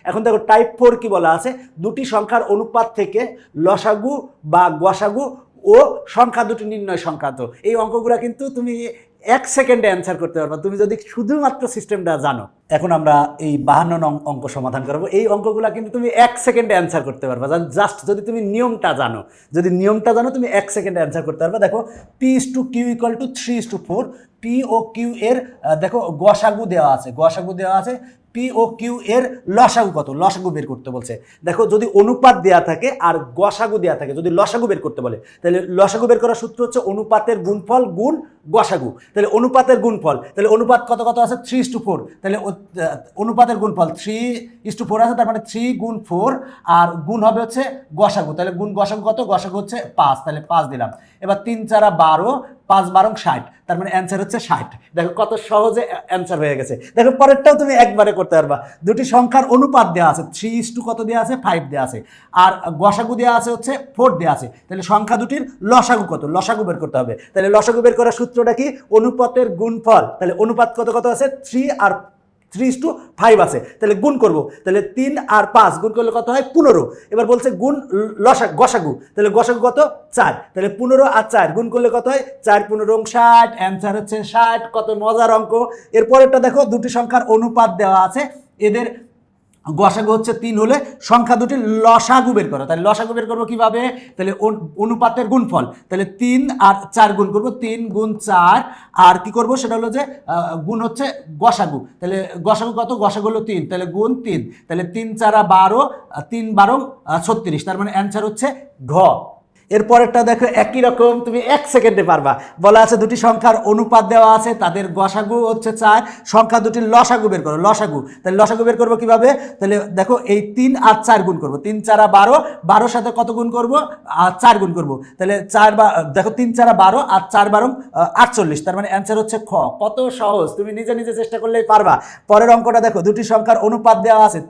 এখন দেখো টাইপ 4 কি বলা আছে, দুটি সংখ্যার অনুপাত থেকে লসাগু বা গসাগু ও সংখ্যা দুটি নির্ণয় সংক্রান্ত। এই অঙ্কগুলো কিন্তু তুমি 1 সেকেন্ডে অ্যান্সার করতে পারবা তুমি যদি শুধুমাত্র সিস্টেমটা জানো। এখন আমরা এই 52 নং অঙ্ক সমাধান করবো। এই অঙ্কগুলো কিন্তু তুমি 1 সেকেন্ডে অ্যান্সার করতে পারবা, জাস্ট যদি তুমি নিয়মটা জানো। যদি নিয়মটা জানো তুমি 1 সেকেন্ডে অ্যান্সার করতে পারবা। দেখো P/Q = 3:4, P ও কিউ এর দেখো গসাগু দেওয়া আছে, পি ও কিউ এর লসাগু কত, লসাগু বের করতে বলছে। দেখো যদি অনুপাত দেয়া থাকে আর গসাগু দেয়া থাকে, যদি লসাগু বের করতে বলে তাহলে লসাগু বের করার সূত্র হচ্ছে অনুপাতের গুণফল গুণ গসাগু। তাহলে অনুপাতের গুণফল, তাহলে অনুপাত কত কত আছে 3:4, তাহলে অনুপাতের গুণফল 3:4 আছে, তার মানে 3 গুণ 4 আর গুণ হবে হচ্ছে গসাগু। তাহলে গুণ গসাগু কত, গসাগু হচ্ছে 5, তাহলে 5 দিলাম। এবার 3 4 12, 5 12 60, তার মানে অ্যান্সার হচ্ছে 60। দেখো কত সহজে অ্যান্সার হয়ে গেছে। দেখো পরেরটাও তুমি একবারে করতে পারবা। দুটি সংখ্যার অনুপাত দেওয়া আছে 3:2 কত দেওয়া আছে 5 দেওয়া আছে, আর গসাগু দেওয়া আছে হচ্ছে 4 দেওয়া আছে। তাহলে সংখ্যা দুটির লসাগু কত, লসাগু বের করতে হবে। তাহলে লসাগু বের করার সূত্রটা কি, অনুপাতের গুণফল। তাহলে অনুপাত কত কত আছে 3 আর 3:5 আছে, তাহলে গুণ করব। তাহলে 3 আর 5 গুণ করলে কত হয় 15। এবার বলছে গুণ গসাগু, তাহলে গসাগু কত 4, তাহলে 15 আর 4 গুণ করলে কত হয় 4 15 60, অ্যান্সার হচ্ছে 60। কত মজার অঙ্ক। এরপরেরটা দেখো দুটি সংখ্যার অনুপাত দেওয়া আছে, এদের গসাগু হচ্ছে 3 হলে সংখ্যা দুটির লসাগু বের করো। তাহলে লসাগু বের করবো কিভাবে, তাহলে অনুপাতের গুণফল, তাহলে 3 আর 4 গুণ করবো, 3 গুণ 4 আর কি করব সেটা হলো যে গুণ হচ্ছে গসাগু। তাহলে গসাগু কত, গসাগু হলো 3, তাহলে গুণ 3, তাহলে 3 4 12, 3 12 36, তার মানে অ্যান্সার হচ্ছে ঘ। এরপরেরটা দেখো একই রকম, তুমি 1 সেকেন্ডে পারবা। বলা আছে দুটি সংখ্যার অনুপাত দেওয়া আছে, তাদের গসাগু হচ্ছে 4, সংখ্যা দুটির লসাগু বের করো, লসাগু। তাহলে লসাগু বের করবো কিভাবে, তাহলে দেখো এই 3 আর 4 গুণ করবো, 3 4 12, 12 সাথে কত গুণ করবো আর 4 গুণ করবো, তাহলে 4 দেখো 3 4 12 আর 4 12 48, তার মানে অ্যান্সার হচ্ছে খ। কত সহজ, তুমি নিজে নিজে চেষ্টা করলেই পারবা। পরের অঙ্কটা দেখো দুটি সংখ্যার অনুপাত দেওয়া আছে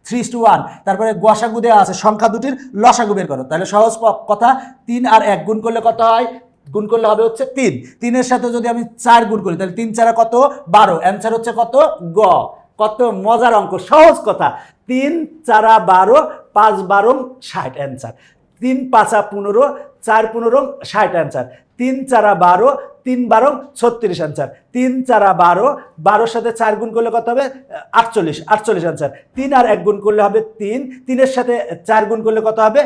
3:1, তারপরে গসাগু দেওয়া আছে, সংখ্যা দুটির লসাগু বের করো। তাহলে সহজ কথা, 3 আর 1 গুণ করলে কত হয়, গুণ করলে হবে হচ্ছে 3, 3-এর সাথে যদি আমি 4 গুণ করি তাহলে 3 4 কত 12, অ্যান্সার হচ্ছে কত গ। কত মজার অঙ্ক, সহজ কথা। 3 4 12, 5 12 60, অ্যান্সার 3 5 15, 4 15 60, অ্যান্সার 3 4 12, 3 12 36, অ্যান্সার 3 4 12, 12-এর সাথে 4 গুণ করলে কত হবে 48, 48, অ্যান্সার 3 আর 1 গুণ করলে হবে 3, 3-এর সাথে 4 গুণ করলে কত হবে,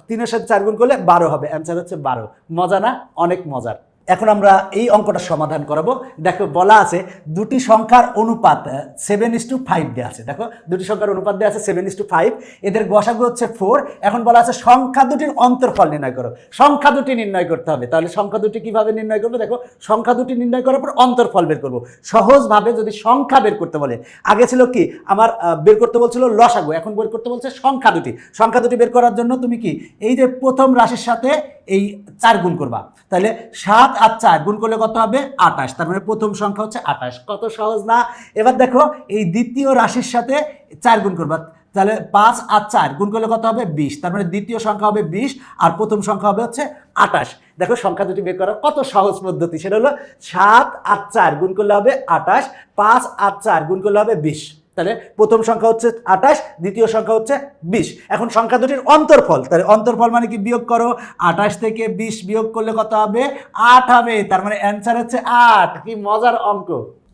3-এর সাথে 4 গুণ করলে 12 হবে, অ্যান্সার হচ্ছে 12। মজা না, অনেক মজার। এখন আমরা এই অঙ্কটা সমাধান করাবো। দেখো বলা আছে দুটি সংখ্যার অনুপাত 7:5 দেওয়া আছে। দেখো দুটি সংখ্যার অনুপাত দেওয়া আছে 7:5, এদের গসাগু হচ্ছে 4। এখন বলা আছে সংখ্যা দুটির অন্তরফল নির্ণয় করো। সংখ্যা দুটি নির্ণয় করতে হবে। তাহলে সংখ্যা দুটি কিভাবে নির্ণয় করবো, দেখো সংখ্যা দুটি নির্ণয় করার পর অন্তরফল বের করবো। সহজভাবে যদি সংখ্যা বের করতে বলে, আগে ছিল কি আমার বের করতে বলছিল লসাগু, এখন বের করতে বলছে সংখ্যা দুটি। সংখ্যা দুটি বের করার জন্য তুমি কি এই যে প্রথম রাশির সাথে এই 4 গুণ করবা, তাহলে 7 আর 4 গুণ করলে কত হবে 28, তার মানে প্রথম সংখ্যা হচ্ছে 28। কত সহজ না। এবার দেখো এই দ্বিতীয় রাশির সাথে 4 গুণ করবা, তাহলে 5 আর 4 গুণ করলে কত হবে 20, তার মানে দ্বিতীয় সংখ্যা হবে 20 আর প্রথম সংখ্যা হবে হচ্ছে 28। দেখো সংখ্যা দুটি বের করার কত সহজ পদ্ধতি, সেটা হলো 7 আর 4 গুণ করলে হবে 28, 5 আর 4 গুণ করলে হবে 20। তাহলে প্রথম সংখ্যা হচ্ছে 28, দ্বিতীয় সংখ্যা হচ্ছে 20। এখন সংখ্যা দুটির অন্তরফল, তাহলে অন্তরফল মানে কি বিয়োগ করো, 28 থেকে 20 বিয়োগ করলে কত হবে 8 হবে, তার মানে অ্যান্সার হচ্ছে 8। কি মজার অঙ্ক।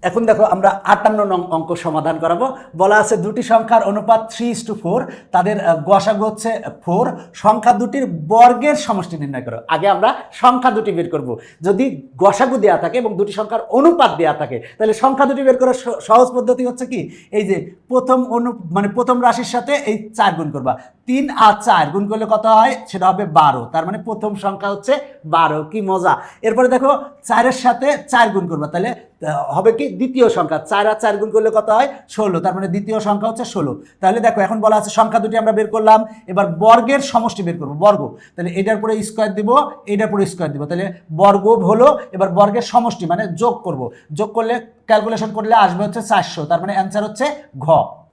এখন দেখো আমরা 58 নং অঙ্ক সমাধান করাবো। বলা আছে দুটি সংখ্যার অনুপাত 3:4, তাদের গসাগু হচ্ছে 4, সংখ্যা দুটির বর্গের সমষ্টি নির্ণয় করো। আগে আমরা সংখ্যা দুটি বের করব। যদি গসাগু দেওয়া থাকে এবং দুটি সংখ্যার অনুপাত দেওয়া থাকে তাহলে সংখ্যা দুটি বের করার সহজ পদ্ধতি হচ্ছে কি, এই যে প্রথম রাশির সাথে এই 4 গুণ করবা, 3 আর 4 গুণ করলে কত হয় সেটা হবে 12, তার মানে প্রথম সংখ্যা হচ্ছে 12। কি মজা। এরপরে দেখো 4-এর সাথে 4 গুণ করবা, তাহলে হবে কি দ্বিতীয় সংখ্যা, 4 আর 4 গুণ করলে কত হয় 16, তার মানে দ্বিতীয় সংখ্যা হচ্ছে 16। তাহলে দেখো এখন বলা আছে সংখ্যা দুটি আমরা বের করলাম, এবার বর্গের সমষ্টি বের করবো, বর্গ। তাহলে এটার পরে স্কোয়ার দিব, এটার পরে স্কোয়ার দিব, তাহলে বর্গ হলো। এবার বর্গের সমষ্টি মানে যোগ করব, যোগ করলে ক্যালকুলেশন করলে আসবে হচ্ছে 400, তার মানে অ্যান্সার হচ্ছে ঘ।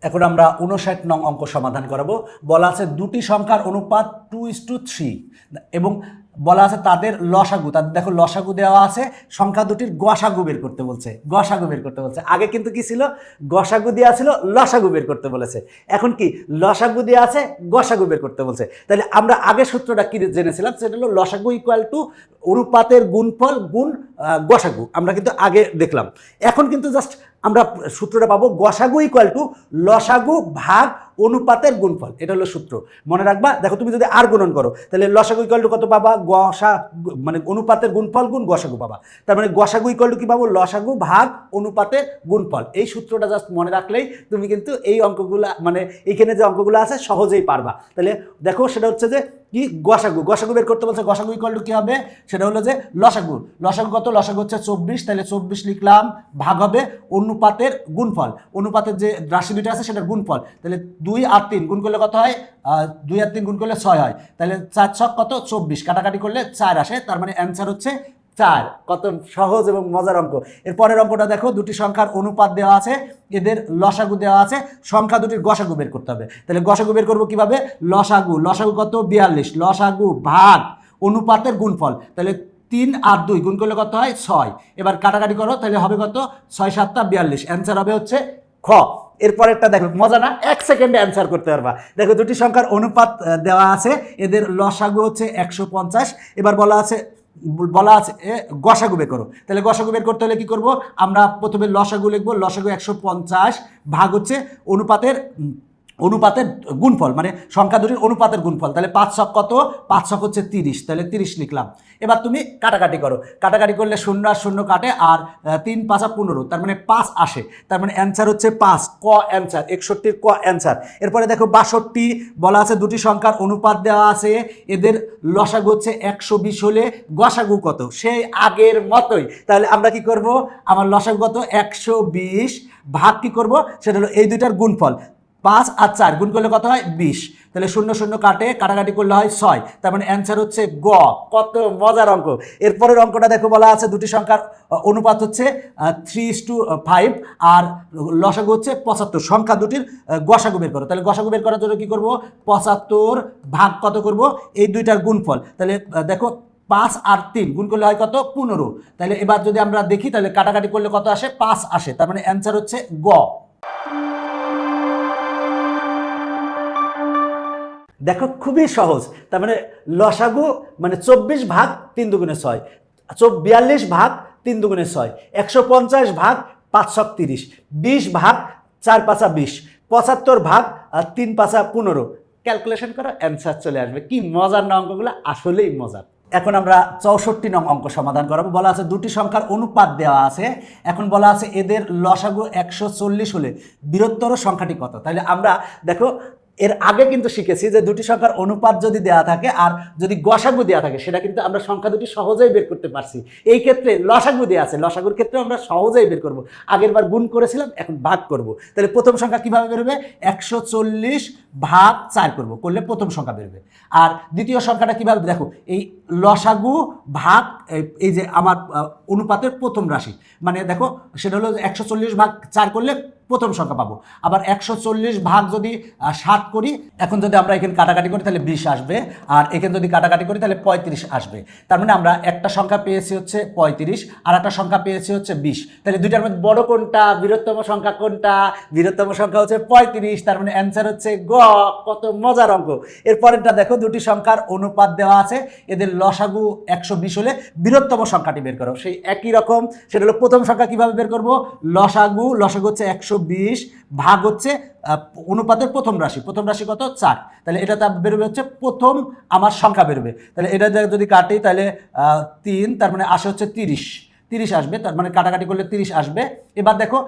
এখন আমরা 59 নং অঙ্ক সমাধান করাবো। বলা আছে দুটি সংখ্যার অনুপাত 2:3 এবং বলা আছে তাদের লসাগু, তাদের দেখো লসাগু দেওয়া আছে, সংখ্যা দুটির গসাগু বের করতে বলছে, গসাগু বের করতে বলছে। আগে কিন্তু কি ছিল, গসাগু দেওয়া ছিল, লসাগু বের করতে বলেছে। এখন কি লসাগু দেওয়া আছে, গসাগু বের করতে বলছে। তাহলে আমরা আগে সূত্রটা কি জেনেছিলাম, সেটা হলো লসাগু ইকুয়াল টু অনুপাতের গুণফল গুণ গসাগু, আমরা কিন্তু আগে দেখলাম। এখন কিন্তু জাস্ট আমরা সূত্রটা পাবো গসাগু ইকুয়াল টু লসাগু ভাগ অনুপাতের গুণফল, এটা হলো সূত্র, মনে রাখবা। দেখো তুমি যদি আর গুণন করো তাহলে লসাগু ইকুয়াল টু কত পাবা, মানে অনুপাতের গুণফল গুণ গসাগু পাবা। তার মানে গসাগু ইকুয়াল টু কি পাবো, লসাগু ভাগ অনুপাতের গুণফল। এই সূত্রটা জাস্ট মনে রাখলেই তুমি কিন্তু এই অঙ্কগুলা, মানে এইখানে যে অঙ্কগুলো আছে সহজেই পারবা। তাহলে দেখো সেটা হচ্ছে যে কি, গসাগু, গসাগু বের করতে বলছে, গসাগু ইকুয়াল টু কি হবে, সেটা হলো যে লসাগু, লসাগু কত, লসাগু হচ্ছে 24, তাহলে 24 লিখলাম, ভাগ হবে অনুপাতের গুণফল, অনুপাতের যে রাশি দুটো আছে সেটার গুণফল। তাহলে 2 আর 3 গুণ করলে কত হয়, 2 আর 3 গুণ করলে 6 হয়, তাহলে 4 ছক কত 24, কাটাকাটি করলে 4 আসে, তার মানে অ্যান্সার হচ্ছে 4। কত সহজ এবং মজার অঙ্ক। এর পরের অঙ্কটা দেখো, দুটি সংখ্যার অনুপাত দেওয়া আছে, এদের লসাগু দেওয়া আছে, সংখ্যা দুটির গসাগু বের করতে হবে। তাহলে গসাগু বের করবো কিভাবে, লসাগু, লসাগু কত 42, লসাগু ভাগ অনুপাতের গুণফল, তাহলে 3 আর 2 গুণ করলে কত হয় 6, এবার কাটাকাটি করো, তাহলে হবে কত 6 7 42, অ্যান্সার হবে হচ্ছে খ। এরপরেরটা দেখো, মজা না, 1 সেকেন্ডে অ্যান্সার করতে পারবা। দেখো দুটি সংখ্যার অনুপাত দেওয়া আছে, এদের লসাগু হচ্ছে 150, এবার বলা আছে গসাগু বের করো। তাহলে গসাগু বের করতে হলে কি করব, আমরা প্রথমে লসাগু লিখবো, লসাগু 150 ভাগ হচ্ছে অনুপাতের গুণফল, মানে সংখ্যা দুটির অনুপাতের গুণফল। তাহলে 5 ছক কত, 5 ছক হচ্ছে 30, তাহলে 30 লিখলাম। এবার তুমি কাটাকাটি করো, কাটাকাটি করলে 0 আর 0 কাটে, আর 3 5 15, তার মানে 5 আসে, তার মানে অ্যান্সার হচ্ছে 5, ক অ্যান্সার, 61 ক অ্যান্সার। এরপরে দেখো 62, বলা আছে দুটি সংখ্যার অনুপাত দেওয়া আছে, এদের লসাগু হচ্ছে 120 হলে গসাগু কত, সেই আগের মতোই। তাহলে আমরা কি করব, আমার লসাগু কত 120 ভাগ কি করব, সেটা হলো এই দুইটার গুণফল, 5 আর 4 গুণ করলে কত হয় 20, তাহলে 0 0 কাটে, কাটাকাটি করলে হয় 6, তার মানে অ্যান্সার হচ্ছে গ। কত মজার অঙ্ক। এরপরের অঙ্কটা দেখো, বলা আছে দুটি সংখ্যার অনুপাত হচ্ছে 3:5 আর লসাগু হচ্ছে 75, সংখ্যা দুটির গসাগু বের করো। তাহলে গসাগু বের করার জন্য কি করব, 75 ভাগ কত করব, এই দুইটার গুণফল। তাহলে দেখো 5 আর 3 গুণ করলে হয় কত 15, তাহলে এবার যদি আমরা দেখি তাহলে কাটাকাটি করলে কত আসে 5 আসে, তার মানে অ্যান্সার হচ্ছে গ। দেখো খুবই সহজ, তার মানে লসাগু মানে 24 ভাগ 3 দুগুণে 6, 42 ভাগ 3 দুগুণে 6, 150 ভাগ 5 ছক 30, 20 ভাগ 4 5 20, 75 ভাগ 3 5 15, ক্যালকুলেশন করো, অ্যান্সার চলে আসবে। কি মজার না অঙ্কগুলো, আসলেই মজার। এখন আমরা 64 নং অঙ্ক সমাধান করাবো। বলা আছে দুটি সংখ্যার অনুপাত দেওয়া আছে, এখন বলা আছে এদের লসাগু 140 হলে বৃহত্তর সংখ্যাটি কত। তাহলে আমরা দেখো এর আগে কিন্তু শিখেছি যে দুটি সংখ্যার অনুপাত যদি দেওয়া থাকে আর যদি গসাগু দেওয়া থাকে, সেটা কিন্তু আমরা সংখ্যা দুটি সহজেই বের করতে পারছি। এই ক্ষেত্রে লসাগু দেওয়া আছে, লসাগুর ক্ষেত্রে আমরা সহজেই বের করব। আগের বার গুণ করেছিলাম, এখন ভাগ করব। তাহলে প্রথম সংখ্যা কিভাবে বেরোবে, 140 ভাগ 4 করব, করলে প্রথম সংখ্যা বেরোবে। আর দ্বিতীয় সংখ্যাটা কিভাবে, দেখো এই লসাগু ভাগ এই যে আমার অনুপাতের প্রথম রাশি, মানে দেখো সেটা হলো 140 ভাগ 4 করলে প্রথম সংখ্যা পাবো। আবার 140 ভাগ যদি 7 করি, এখন যদি আমরা এখানে কাটাকাটি করি তাহলে 20 আসবে, আর এখানে যদি কাটাকাটি করি তাহলে 35 আসবে। তার মানে আমরা একটা সংখ্যা পেয়েছি হচ্ছে 35 আর একটা সংখ্যা পেয়েছি হচ্ছে 20। তাহলে দুইটার মধ্যে বড় কোনটা, বৃহত্তম সংখ্যা কোনটা, বৃহত্তম সংখ্যা হচ্ছে 35, তার মানে অ্যান্সার হচ্ছে গ। কত মজার অঙ্ক। এরপরেরটা দেখো, দুটি সংখ্যার অনুপাত দেওয়া আছে, এদের লসাগু 120 হলে বৃহত্তম সংখ্যাটি বের করো। সেই একই রকম, সেটা হলো প্রথম সংখ্যা কিভাবে বের করব, লসাগু হচ্ছে 120 ভাগ হচ্ছে অনুপাতের প্রথম রাশি, প্রথম রাশি কত 4, তাহলে এটা বেরোবে হচ্ছে প্রথম আমার সংখ্যা বেরোবে। তাহলে এটা যদি কাটি তাহলে 3, তার মানে আসে হচ্ছে 30 আসবে, তার মানে কাটাকাটি করলে 30 আসবে। এবার দেখো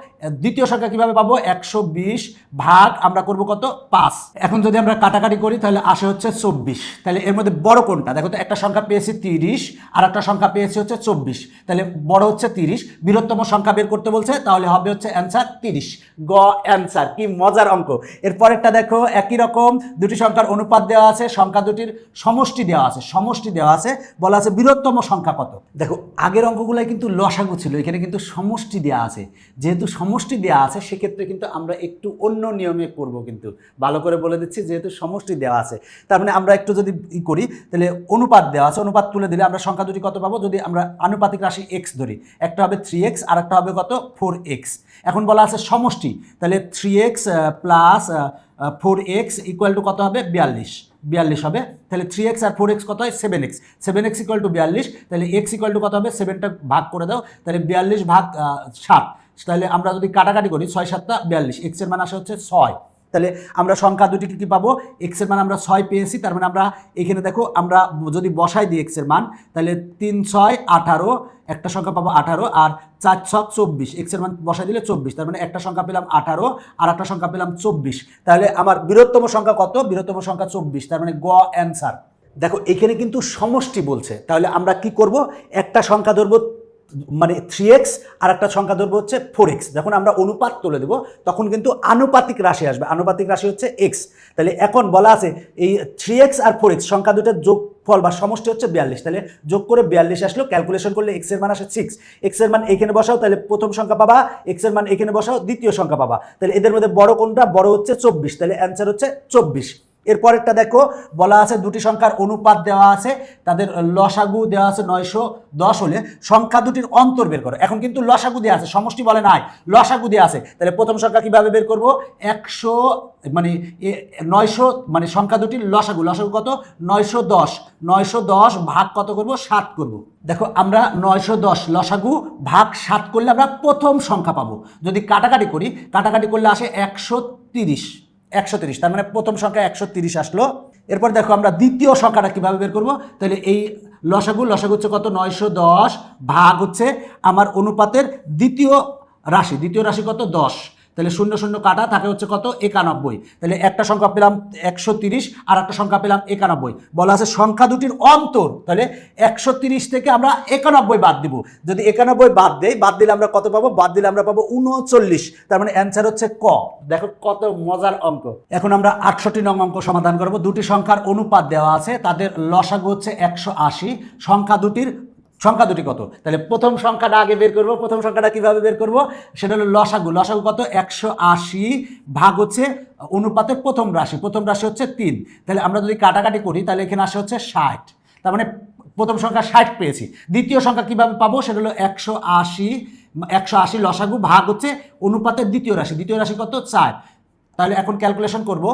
দ্বিতীয় সংখ্যা কিভাবে পাবো, 120 ভাগ আমরা করব কত 5, এখন যদি আমরা কাটাকাটি করি তাহলে আসে হচ্ছে 24। তাহলে এর মধ্যে বড় কোনটা, দেখো তো একটা সংখ্যা পেয়েছি 30 আর একটা সংখ্যা পেয়েছি হচ্ছে 24, তাহলে বড় হচ্ছে 30, বৃহত্তম সংখ্যা বের করতে বলছে, তাহলে হবে হচ্ছে অ্যান্সার 30, গ অ্যান্সার। কি মজার অঙ্ক। এরপরেরটা দেখো, একই রকম দুটি সংখ্যার অনুপাত দেওয়া আছে, সংখ্যা দুটির সমষ্টি দেওয়া আছে, বলা আছে বৃহত্তম সংখ্যা কত। দেখো আগের অঙ্কগুলাই কিন্তু লসাগু ছিল, এখানে কিন্তু সমষ্টি দেওয়া আছে। যেহেতু সমষ্টি দেওয়া আছে সেক্ষেত্রে কিন্তু আমরা একটু অন্য নিয়মে করব, কিন্তু ভালো করে বলে দিচ্ছি, যেহেতু সমষ্টি দেওয়া আছে তার মানে আমরা একটু যদি করি তাহলে অনুপাত দেওয়া আছে, অনুপাত তুলে দিলে আমরা সংখ্যা দুটি কত পাবো, যদি আমরা আনুপাতিক রাশি এক্স ধরি, একটা হবে 3x আর একটা হবে কত 4x। এখন বলা আছে সমষ্টি, তাহলে 3x plus 4x equal to কত হবে 42 হবে। তাহলে 3x আর 4x কত হয় 7x ইকুয়াল টু 42, তাহলে x ইকুয়াল টু কত হবে 7টা ভাগ করে দাও, তাহলে 42 ভাগ 7, তাহলে আমরা যদি কাটাকাটি করি 6 7টা 42, x এর মান আসে হচ্ছে 6। তাহলে আমরা সংখ্যা দুটি কি পাবো, x এর মান আমরা 6 পেয়েছি, তার মানে আমরা এখানে দেখো আমরা যদি বসাই দিই x এর মান, তাহলে 3 6 18, একটা সংখ্যা পাবো 18 আর 4 6 24, x এর মান বসাই দিলে 24, তার মানে একটা সংখ্যা পেলাম 18 আর একটা সংখ্যা পেলাম 24। তাহলে আমার বৃহত্তম সংখ্যা কত, বৃহত্তম সংখ্যা 24, তার মানে গ অ্যান্সার। দেখো এখানে কিন্তু সমষ্টি বলছে, তাহলে আমরা কি করব, একটা সংখ্যা ধরবো মানে 3x আর একটা সংখ্যা ধরবো হচ্ছে 4x। যখন আমরা অনুপাত তুলে দেবো তখন কিন্তু আনুপাতিক রাশি আসবে, আনুপাতিক রাশি হচ্ছে x। তাহলে এখন বলা আছে এই 3x আর 4x সংখ্যা দুটোর যোগফল বা সমষ্টি হচ্ছে 42, তাহলে যোগ করে 42 আসলো, ক্যালকুলেশন করলে x এর মান আসে 6, x এর মান এখানে বসাও, তাহলে প্রথম সংখ্যা পাবা, x এর মান এখানে বসাও, দ্বিতীয় সংখ্যা পাবা। তাহলে এদের মধ্যে বড় কোনটা, বড় হচ্ছে 24, তাহলে অ্যান্সার হচ্ছে 24। এরপরেরটা দেখো বলা আছে দুটি সংখ্যার অনুপাত দেওয়া আছে, তাদের লসাগু দেওয়া আছে 910 হলে সংখ্যা দুটির অন্তর বের করো। এখন কিন্তু লসাগু দেওয়া আছে, সমষ্টি বলে নাই, লসাগু দেওয়া আছে। তাহলে প্রথম সংখ্যা কিভাবে বের করব, 100 মানে 900 মানে সংখ্যা দুটির লসাগু, লসাগু কত 910, 910 ভাগ কত করব 7 করব। দেখো আমরা 910 লসাগু ভাগ 7 করলে আমরা প্রথম সংখ্যা পাবো। যদি কাটাকাটি করি, কাটাকাটি করলে আসে 130, তার মানে প্রথম সংখ্যা 130 আসলো। এরপর দেখো আমরা দ্বিতীয় সংখ্যাটা কিভাবে বের করব, তাহলে এই লসাগু হচ্ছে কত 910 ভাগ হচ্ছে আমার অনুপাতের দ্বিতীয় রাশি কত 10, তাহলে 0 0 কাটা থাকে হচ্ছে কত 91, তাহলে একটা সংখ্যা পেলাম 130 আর একটা সংখ্যা পেলাম 91। বলা আছে সংখ্যা দুটির অন্তর, তাহলে 130 থেকে আমরা 91 বাদ দিব, যদি 91 বাদ দেই, বাদ দিলে আমরা কত পাবো, বাদ দিলে আমরা পাবো 39, তার মানে অ্যান্সার হচ্ছে ক। দেখো কত মজার অঙ্ক। এখন আমরা 68 নং অঙ্ক সমাধান করব। দুটি সংখ্যার অনুপাত দেওয়া আছে, তাদের লসাগু হচ্ছে 180, সংখ্যা দুটি কত, তাহলে প্রথম সংখ্যাটা আগে বের করব। প্রথম সংখ্যাটা কিভাবে বের করব, সেটা হলো লসাগু কত 180 ভাগ হচ্ছে অনুপাতের প্রথম রাশি হচ্ছে 3, তাহলে আমরা যদি কাটাকাটি করি তাহলে এখানে আসে হচ্ছে 60, তার মানে প্রথম সংখ্যা 60 পেয়েছি। দ্বিতীয় সংখ্যা কিভাবে পাবো, সেটা হলো 180 লসাগু ভাগ হচ্ছে অনুপাতের দ্বিতীয় রাশি কত 4, তাহলে এখন ক্যালকুলেশন করব,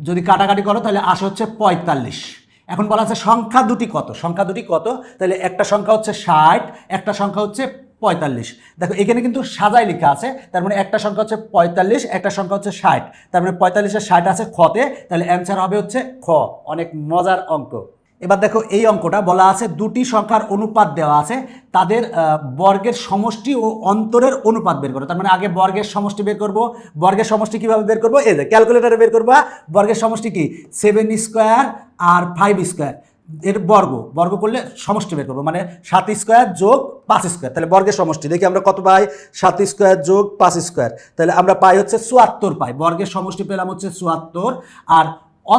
যদি কাটাকাটি করো তাহলে আসে হচ্ছে 45। এখন বলা আছে সংখ্যা দুটি কত, তাহলে একটা সংখ্যা হচ্ছে 60, একটা সংখ্যা হচ্ছে 45। দেখো এখানে কিন্তু সাজায় লেখা আছে, তার মানে একটা সংখ্যা হচ্ছে 45, একটা সংখ্যা হচ্ছে 60, তার মানে 45 আর 60 আছে খতে, তাহলে অ্যান্সার হবে হচ্ছে খ। অনেক মজার অঙ্ক। এবার দেখো এই অঙ্কটা বলা আছে দুটি সংখ্যার অনুপাত দেওয়া আছে, তাদের বর্গের সমষ্টি ও অন্তরের অনুপাত বের করো। তার মানে আগে বর্গের সমষ্টি বের করব। বর্গের সমষ্টি কিভাবে বের করব, এই যে ক্যালকুলেটরে বের করবা। বর্গের সমষ্টি কি 7 স্কোয়ার আর 5 স্কোয়ার, এর বর্গ করলে সমষ্টি বের করবো, মানে 7 স্কোয়ার যোগ 5 স্কোয়ার, তাহলে বর্গের সমষ্টি দেখি আমরা কত পাই, 7 স্কোয়ার যোগ 5 স্কোয়ার, তাহলে আমরা পাই হচ্ছে 74 পাই। বর্গের সমষ্টি পেলাম হচ্ছে 74, আর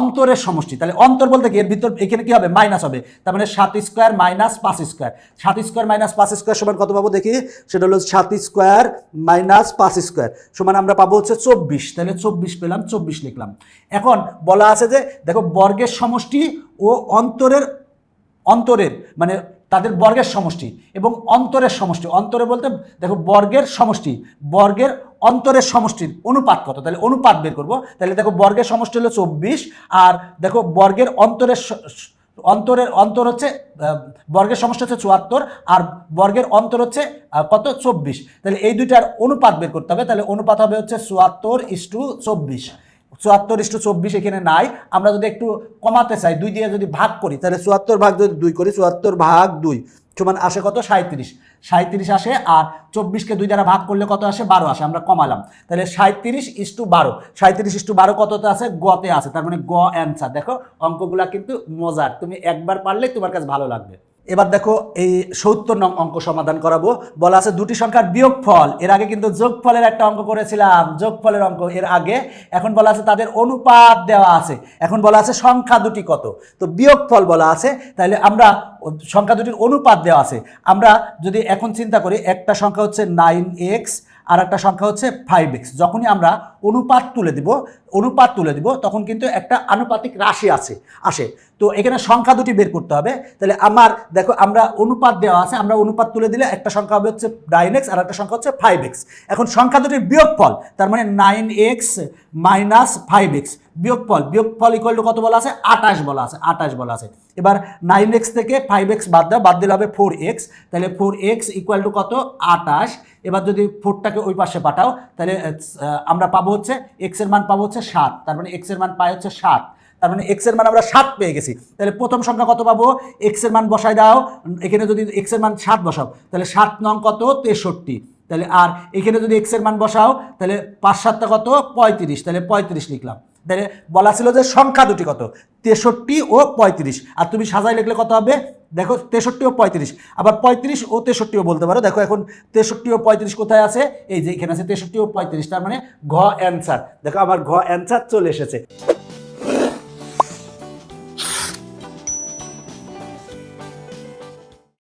অন্তরের সমষ্টি, তাহলে অন্তর বলতে কি এর ভিতর এখানে কি হবে মাইনাস হবে, তার মানে 7 square minus 5 square, 7 square minus 5 square সমান কত পাবো দেখি, সেটা হলো 7 স্কোয়ার মাইনাস 5 স্কোয়ার সমান আমরা পাবো হচ্ছে 24, তাহলে 24 পেলাম, 24 লিখলাম। এখন বলা আছে যে দেখো বর্গের সমষ্টি ও অন্তরের মানে তাদের বর্গের সমষ্টি এবং অন্তরের সমষ্টি, অন্তরে বলতে দেখো বর্গের সমষ্টি, বর্গের অন্তরের সমষ্টির অনুপাত কত, তাহলে অনুপাত বের করব। তাহলে দেখো বর্গের সমষ্টি হলো 24, আর দেখো বর্গের অন্তর হচ্ছে বর্গের সমষ্টি হচ্ছে 74, আর বর্গের অন্তর হচ্ছে কত 24, তাহলে এই দুইটার অনুপাত বের করতে হবে। তাহলে অনুপাত হবে হচ্ছে 74:24, 74:24 এখানে নাই, আমরা যদি একটু কমাতে চাই 2 দিয়ে যদি ভাগ করি, তাহলে 74 ভাগ যদি 2 করি, 74 ভাগ 2 সমান আসে কত 37 আসে, আর 24কে 2 দ্বারা ভাগ করলে কত আসে 12 আসে, আমরা কমালাম, তাহলে 37:12, 37:12 কততে আছে গতে আছে, তার মানে গ অ্যান্সার। দেখো অঙ্কগুলা কিন্তু মজার, তুমি একবার পারলে তোমার কাছে ভালো লাগবে। এবার দেখো এই ৭০ নং অঙ্ক সমাধান করাবো। বলা আছে দুটি সংখ্যার বিয়োগফল, এর আগে কিন্তু যোগফলের একটা অঙ্ক করেছিলাম, যোগফলের অঙ্ক এর আগে। এখন বলা আছে তাদের অনুপাত দেওয়া আছে, এখন বলা আছে সংখ্যা দুটি কত। তো বিয়োগফল বলা আছে, তাহলে আমরা সংখ্যা দুটির অনুপাত দেওয়া আছে। আমরা যদি এখন চিন্তা করি, একটা সংখ্যা হচ্ছে 9x আর একটা সংখ্যা হচ্ছে 5x। যখনই আমরা অনুপাত তুলে দিব তখন কিন্তু একটা আনুপাতিক রাশি আসে। তো এখানে সংখ্যা দুটি বের করতে হবে। তাহলে আমার দেখো, আমরা অনুপাত দেওয়া আছে, আমরা অনুপাত তুলে দিলে একটা সংখ্যা হবে হচ্ছে 9x আর একটা সংখ্যা হচ্ছে 5x। এখন সংখ্যা দুটির বিয়োগফল, তার মানে 9x মাইনাস 5x বিয়োগফল ইকুয়াল টু কত বলা আছে? 28 বলা আছে। এবার 9x থেকে 5x বাদ দিলে হবে 4x। তাহলে 4x ইকুয়াল টু কত? 28। এবার যদি 4টাকে ওই পাশে পাঠাও, তাহলে আমরা পাবো হচ্ছে x এর মান পাবো হচ্ছে 7। তার মানে x এর মান পাই হচ্ছে 7। তার মানে x এর মান আমরা 7 পেয়ে গেছি। তাহলে প্রথম সংখ্যা কত পাবো? x এর মান বসাই দাও, এখানে যদি x এর মান 7 বসাও, তাহলে 7 নং কত? 63। তাহলে আর এখানে যদি x এর মান বসাও, তাহলে 5 7টা কত? 35। তাহলে 35 লিখলাম। তাহলে বলা ছিল যে সংখ্যা দুটি কত? 63 ও 35। আর তুমি সাজাই লিখলে কত হবে? দেখো 63 ও 35, আবার 35 ও 63ও বলতে পারো। দেখো এখন 63 ও 35 কোথায় আছে? এই যে এখানে আছে 63 ও 35। তার মানে ঘ অ্যান্সার। দেখো আমার ঘ অ্যান্সার চলে এসেছে।